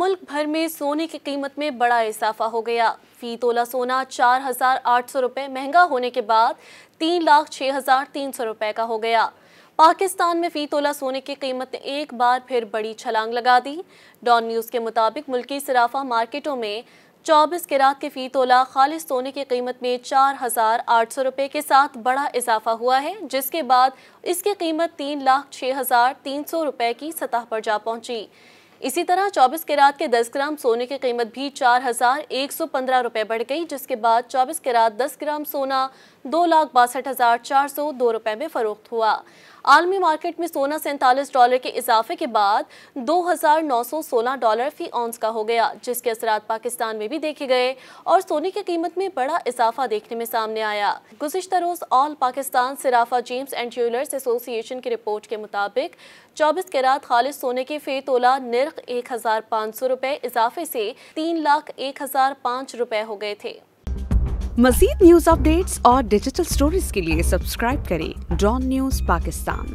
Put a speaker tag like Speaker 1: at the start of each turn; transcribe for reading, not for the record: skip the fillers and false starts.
Speaker 1: मुल्क भर में सोने की कीमत में बड़ा इजाफा हो गया। फी तोला सोना 4,800 रुपये महंगा होने के बाद 3,06,300 रुपये का हो गया। पाकिस्तान में फी तोला सोने की कीमत ने एक बार फिर बड़ी छलांग लगा दी। डॉन न्यूज़ के मुताबिक मुल्की सराफा मार्केटों में 24 कैरात के फी तोला खालिस सोने की कीमत में 4,800 रुपये के साथ बड़ा इजाफा हुआ है, जिसके बाद इसकी कीमत 3,06,300 रुपये की सतह पर जा पहुंची। इसी तरह 24 कैरात के 10 ग्राम सोने की कीमत भी 4,115 रुपये बढ़ गई, जिसके बाद 24 कैरात 10 ग्राम सोना 2,62,402 रुपये में फरोख्त हुआ। आलमी मार्केट में सोना $47 के इजाफे के बाद $2,916 फी औंस का हो गया, जिसके असरात पाकिस्तान में भी देखे गए और सोने की कीमत में बड़ा इजाफा देखने में सामने आया। गुज़िश्ता रोज ऑल पाकिस्तान सराफा जेम्स एंड ज्वेलर्स एसोसिएशन की रिपोर्ट के मुताबिक 24 कैरात खालिस सोने के फी तोला निर्ख 1,500 रुपये इजाफे से 3,01,005 रुपये हो गए थे।
Speaker 2: मज़ीद न्यूज़ अपडेट्स और डिजिटल स्टोरीज के लिए सब्सक्राइब करें डॉन न्यूज़ पाकिस्तान।